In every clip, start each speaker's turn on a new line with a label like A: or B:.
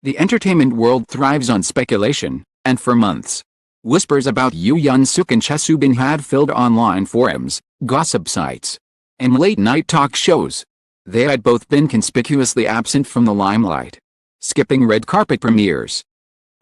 A: The entertainment world thrives on speculation, and for months, whispers about Yoo Yeon-seok and Chae Soo-bin had filled online forums, gossip sites, and late-night talk shows. They had both been conspicuously absent from the limelight, skipping red carpet premieres,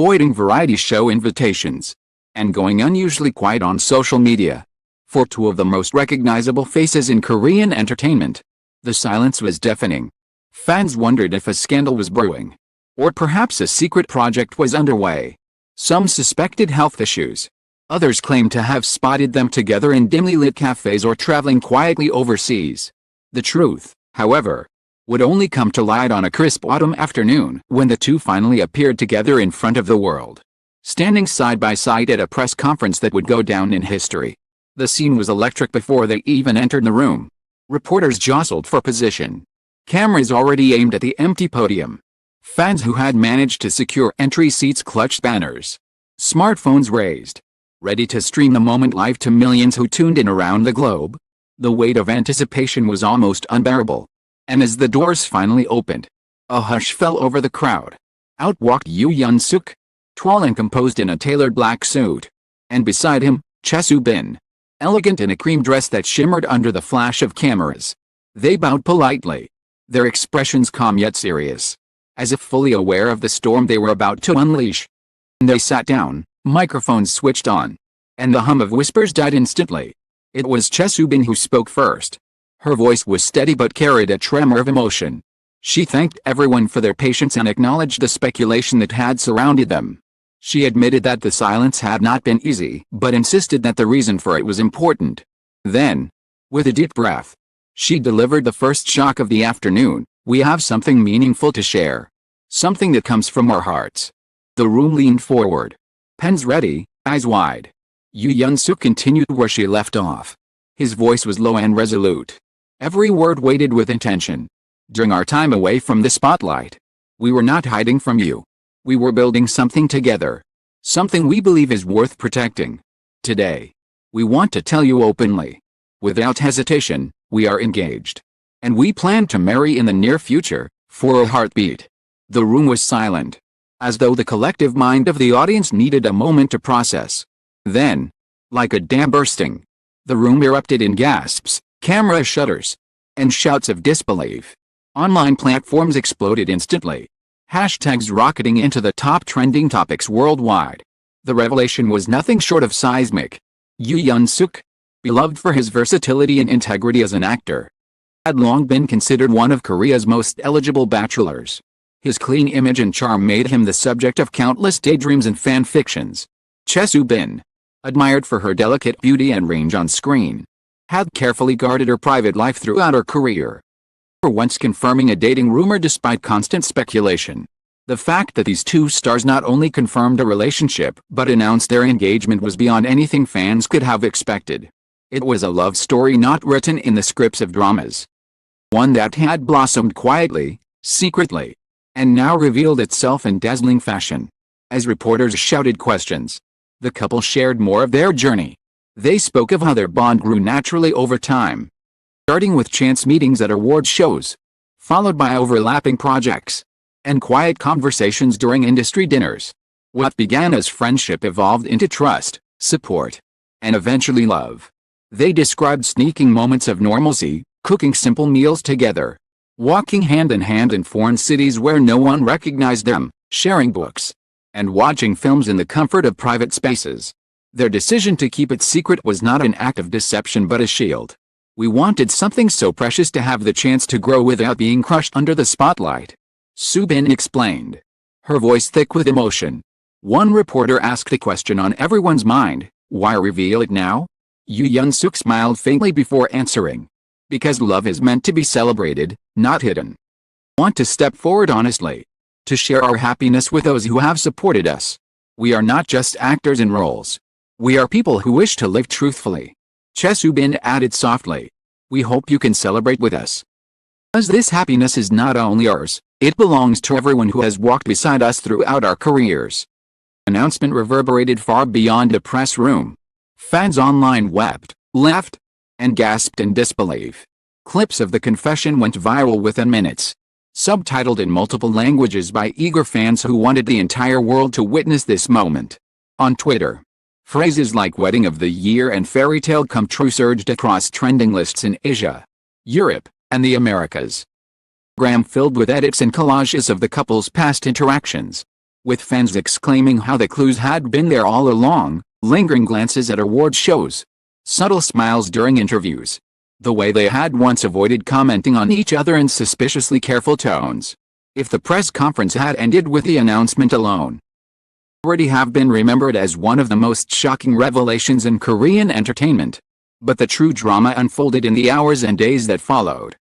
A: avoiding variety show invitations, and going unusually quiet on social media. For two of the most recognizable faces in Korean entertainment, the silence was deafening. Fans wondered if a scandal was brewing, or perhaps a secret project was underway. Some suspected health issues. Others claimed to have spotted them together in dimly lit cafes or traveling quietly overseas. The truth, however, would only come to light on a crisp autumn afternoon when the two finally appeared together in front of the world, standing side by side at a press conference that would go down in history. The scene was electric before they even entered the room. Reporters jostled for position, cameras already aimed at the empty podium. Fans who had managed to secure entry seats clutched banners, smartphones raised, ready to stream the moment live to millions who tuned in around the globe. The weight of anticipation was almost unbearable. And as the doors finally opened, a hush fell over the crowd. Out walked Yoo Yeon-seok, tall and composed in a tailored black suit. And beside him, Chae Soo-bin, elegant in a cream dress that shimmered under the flash of cameras. They bowed politely, their expressions calm yet serious, as if fully aware of the storm they were about to unleash. They sat down, microphones switched on, and the hum of whispers died instantly. It was Chae Soo-bin who spoke first. Her voice was steady but carried a tremor of emotion. She thanked everyone for their patience and acknowledged the speculation that had surrounded them. She admitted that the silence had not been easy, but insisted that the reason for it was important. Then, with a deep breath, she delivered the first shock of the afternoon. We have something meaningful to share. Something that comes from our hearts. The room leaned forward, pens ready, eyes wide. Yoo Yeon-seok continued where she left off. His voice was low and resolute. Every word weighted with intention. During our time away from the spotlight, we were not hiding from you. We were building something together. Something we believe is worth protecting. Today, we want to tell you openly, without hesitation, we are engaged. And we plan to marry in the near future, for a heartbeat. The room was silent, as though the collective mind of the audience needed a moment to process. Then, like a dam bursting, the room erupted in gasps, camera shudders, and shouts of disbelief. Online platforms exploded instantly, hashtags rocketing into the top trending topics worldwide. The revelation was nothing short of seismic. Yoo Yeon-seok, beloved for his versatility and integrity as an actor, had long been considered one of Korea's most eligible bachelors. His clean image and charm made him the subject of countless daydreams and fan fictions. Chae Soo-bin, admired for her delicate beauty and range on screen, had carefully guarded her private life throughout her career, for once confirming a dating rumor despite constant speculation. The fact that these two stars not only confirmed a relationship but announced their engagement was beyond anything fans could have expected. It was a love story not written in the scripts of dramas. One that had blossomed quietly, secretly, and now revealed itself in dazzling fashion. As reporters shouted questions, the couple shared more of their journey. They spoke of how their bond grew naturally over time, starting with chance meetings at award shows, followed by overlapping projects, and quiet conversations during industry dinners. What began as friendship evolved into trust, support, and eventually love. They described sneaking moments of normalcy, cooking simple meals together, walking hand in hand in foreign cities where no one recognized them, sharing books, and watching films in the comfort of private spaces. Their decision to keep it secret was not an act of deception but a shield. We wanted something so precious to have the chance to grow without being crushed under the spotlight. Soo-bin explained, her voice thick with emotion. One reporter asked a question on everyone's mind, why reveal it now? Yoo Yeon-seok smiled faintly before answering. Because love is meant to be celebrated, not hidden. I want to step forward honestly, to share our happiness with those who have supported us. We are not just actors in roles. We are people who wish to live truthfully. Chae Soo-bin added softly, we hope you can celebrate with us. As this happiness is not only ours, it belongs to everyone who has walked beside us throughout our careers. The announcement reverberated far beyond the press room. Fans online wept, laughed, and gasped in disbelief. Clips of the confession went viral within minutes. subtitled in multiple languages by eager fans who wanted the entire world to witness this moment. On Twitter, phrases like wedding of the year and fairy tale come true surged across trending lists in Asia, Europe, and the Americas. Instagram filled with edits and collages of the couple's past interactions, with fans exclaiming how the clues had been there all along, lingering glances at award shows, subtle smiles during interviews, the way they had once avoided commenting on each other in suspiciously careful tones. If the press conference had ended with the announcement alone, already have been remembered as one of the most shocking revelations in Korean entertainment. But the true drama unfolded in the hours and days that followed.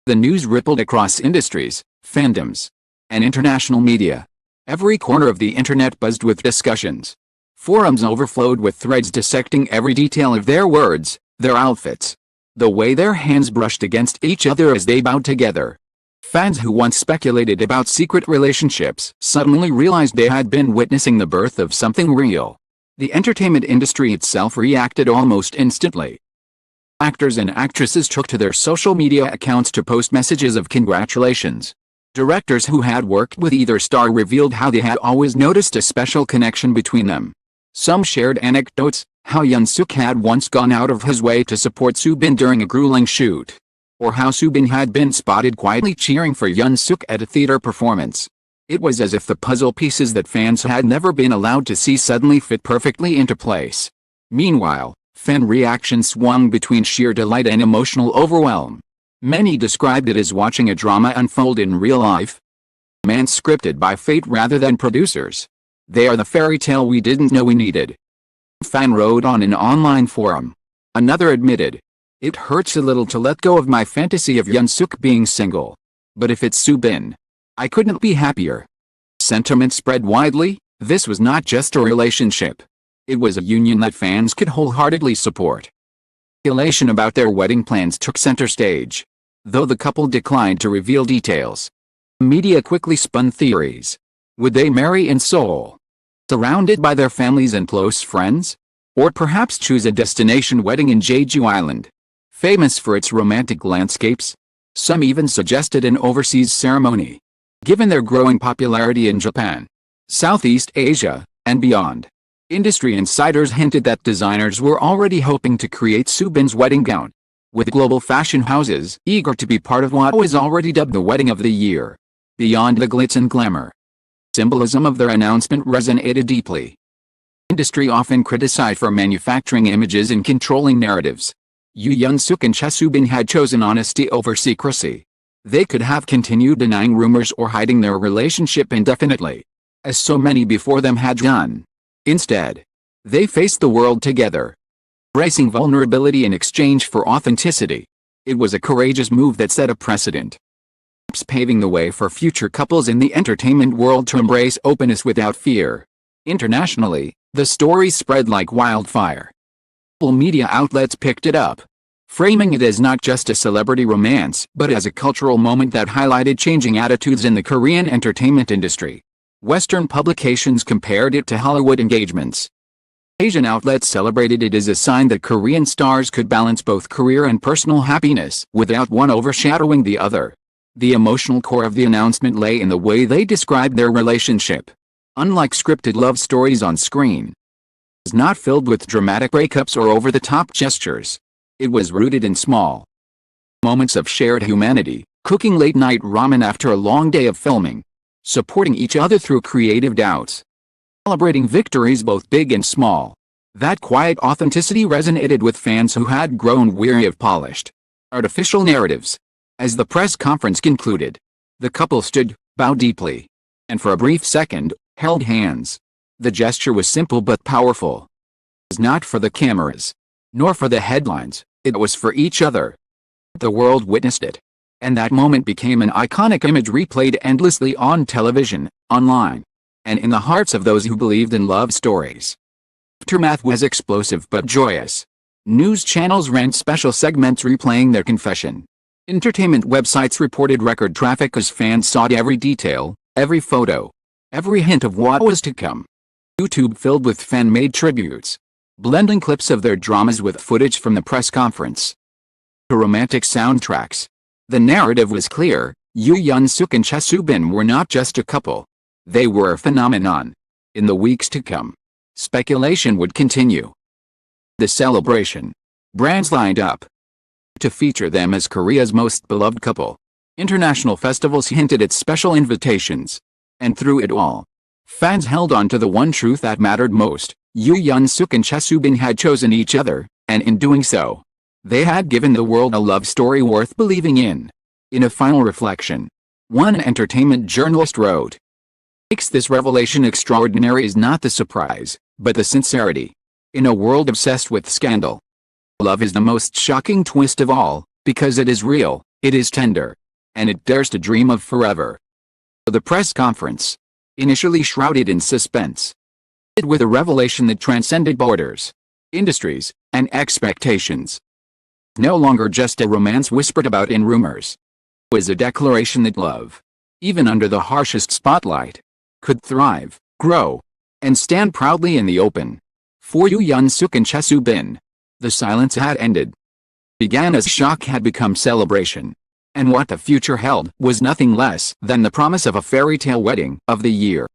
A: The news rippled across industries, fandoms, and international media. Every corner of the internet buzzed with discussions. Forums overflowed with threads dissecting every detail of their words, their outfits, the way their hands brushed against each other as they bowed together. Fans who once speculated about secret relationships suddenly realized they had been witnessing the birth of something real. The entertainment industry itself reacted almost instantly. Actors and actresses took to their social media accounts to post messages of congratulations. Directors who had worked with either star revealed how they had always noticed a special connection between them. Some shared anecdotes, how Yeon-seok had once gone out of his way to support Soo-bin during a grueling shoot, or how Soo-bin had been spotted quietly cheering for Yeon-seok at a theater performance. It was as if the puzzle pieces that fans had never been allowed to see suddenly fit perfectly into place. Meanwhile, fan reactions swung between sheer delight and emotional overwhelm. Many described it as watching a drama unfold in real life. Man scripted by fate rather than producers. They are the fairy tale we didn't know we needed. Fan wrote on an online forum. Another admitted, "It hurts a little to let go of my fantasy of Yeon-seok being single. But if it's Soo-bin, I couldn't be happier." Sentiment spread widely. This was not just a relationship. It was a union that fans could wholeheartedly support. Speculation about their wedding plans took center stage, though the couple declined to reveal details. Media quickly spun theories. Would they marry in Seoul, surrounded by their families and close friends? Or perhaps choose a destination wedding in Jeju Island, famous for its romantic landscapes? Some even suggested an overseas ceremony. Given their growing popularity in Japan, Southeast Asia, and beyond, industry insiders hinted that designers were already hoping to create Soo-bin's wedding gown, with global fashion houses eager to be part of what was already dubbed the wedding of the year. Beyond the glitz and glamour, symbolism of their announcement resonated deeply. Industry often criticized for manufacturing images and controlling narratives. Yoo Yeon-seok and Chae Soo-bin had chosen honesty over secrecy. They could have continued denying rumors or hiding their relationship indefinitely, as so many before them had done. Instead, they faced the world together, embracing vulnerability in exchange for authenticity. It was a courageous move that set a precedent, paving the way for future couples in the entertainment world to embrace openness without fear. Internationally, the story spread like wildfire. Media outlets picked it up, framing it as not just a celebrity romance but as a cultural moment that highlighted changing attitudes in the Korean entertainment industry. Western publications compared it to Hollywood engagements. Asian outlets celebrated it as a sign that Korean stars could balance both career and personal happiness without one overshadowing the other. The emotional core of the announcement lay in the way they described their relationship. Unlike scripted love stories on screen, it was not filled with dramatic breakups or over-the-top gestures. It was rooted in small moments of shared humanity, cooking late-night ramen after a long day of filming, supporting each other through creative doubts, celebrating victories both big and small. That quiet authenticity resonated with fans who had grown weary of polished, artificial narratives. As the press conference concluded, the couple stood, bowed deeply, and for a brief second, held hands. The gesture was simple but powerful. It was not for the cameras, nor for the headlines, it was for each other. The world witnessed it, and that moment became an iconic image replayed endlessly on television, online, and in the hearts of those who believed in love stories. Aftermath was explosive but joyous. News channels ran special segments replaying their confession. Entertainment websites reported record traffic as fans sought every detail, every photo, every hint of what was to come. YouTube filled with fan-made tributes, blending clips of their dramas with footage from the press conference. To romantic soundtracks. The narrative was clear. Yoo Yeon-seok and Chae Soo-bin were not just a couple. They were a phenomenon. In the weeks to come, speculation would continue. The celebration. Brands lined up to feature them as Korea's most beloved couple. International festivals hinted at special invitations. And through it all, fans held on to the one truth that mattered most. Yoo Yeon-seok and Chae Soo-bin had chosen each other, and in doing so, they had given the world a love story worth believing in. In a final reflection, one entertainment journalist wrote, "What makes this revelation extraordinary is not the surprise, but the sincerity. In a world obsessed with scandal, love is the most shocking twist of all, because it is real, it is tender, and it dares to dream of forever." The press conference, initially shrouded in suspense, ended with a revelation that transcended borders, industries, and expectations. No longer just a romance whispered about in rumors. It was a declaration that love, even under the harshest spotlight, could thrive, grow, and stand proudly in the open. For Yoo Yeon-seok and Chae Soo-bin, the silence had ended. Began as shock had become celebration. And what the future held was nothing less than the promise of a fairy tale wedding of the year.